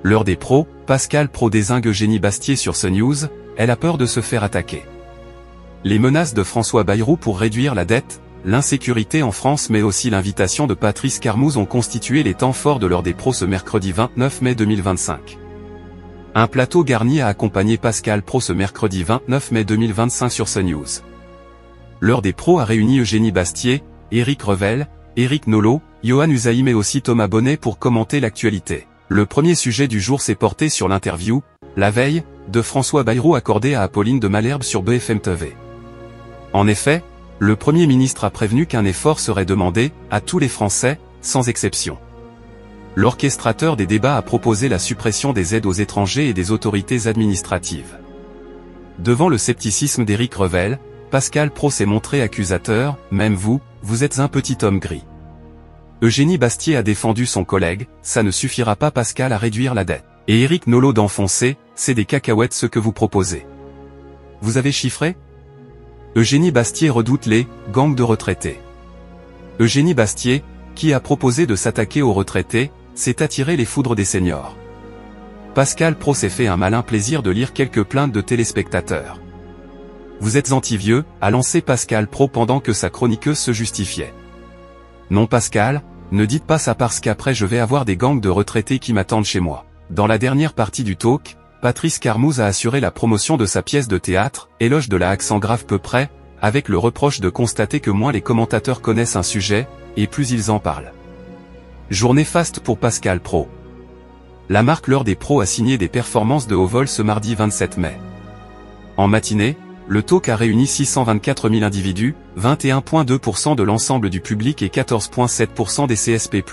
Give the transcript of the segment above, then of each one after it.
L'heure des pros, Pascal Pro dézingue Eugénie Bastier sur CNews, elle a peur de se faire attaquer. Les menaces de François Bayrou pour réduire la dette, l'insécurité en France mais aussi l'invitation de Patrice Carmouze ont constitué les temps forts de l'heure des pros ce mercredi 29 mai 2025. Un plateau garni a accompagné Pascal Pro ce mercredi 29 mai 2025 sur CNews. L'heure des pros a réuni Eugénie Bastier, Éric Revel, Éric Nolot, Yohann Usaï mais aussi Thomas Bonnet pour commenter l'actualité. Le premier sujet du jour s'est porté sur l'interview, la veille, de François Bayrou accordée à Apolline de Malherbe sur BFM TV. En effet, le Premier ministre a prévenu qu'un effort serait demandé, à tous les Français, sans exception. L'orchestrateur des débats a proposé la suppression des aides aux étrangers et des autorités administratives. Devant le scepticisme d'Éric Revel, Pascal Pro s'est montré accusateur, même vous, vous êtes un petit homme gris. Eugénie Bastier a défendu son collègue, ça ne suffira pas Pascal à réduire la dette. Et Éric Nolot d'enfoncer, c'est des cacahuètes ce que vous proposez. Vous avez chiffré ? Eugénie Bastier redoute les gangs de retraités. Eugénie Bastier, qui a proposé de s'attaquer aux retraités, s'est attiré les foudres des seniors. Pascal Pro s'est fait un malin plaisir de lire quelques plaintes de téléspectateurs. Vous êtes anti-vieux, a lancé Pascal Pro pendant que sa chroniqueuse se justifiait. Non Pascal, ne dites pas ça parce qu'après je vais avoir des gangs de retraités qui m'attendent chez moi. Dans la dernière partie du talk, Patrice Carmouze a assuré la promotion de sa pièce de théâtre, Éloge de la accent grave peu près, avec le reproche de constater que moins les commentateurs connaissent un sujet, et plus ils en parlent. Journée faste pour Pascal Pro. La marque L'heure des pros a signé des performances de haut vol ce mardi 27 mai. En matinée, le talk a réuni 624 000 individus, 21,2% de l'ensemble du public et 14,7% des CSP+.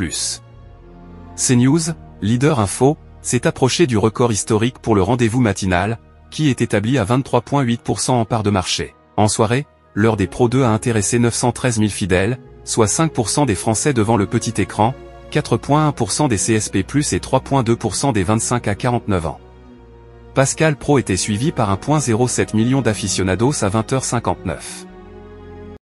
CNews, leader info, s'est approché du record historique pour le rendez-vous matinal, qui est établi à 23,8% en part de marché. En soirée, l'heure des pros 2 a intéressé 913 000 fidèles, soit 5% des Français devant le petit écran, 4,1% des CSP+, et 3,2% des 25 à 49 ans. Pascal Pro était suivi par 1,07 million d'aficionados à 20h59.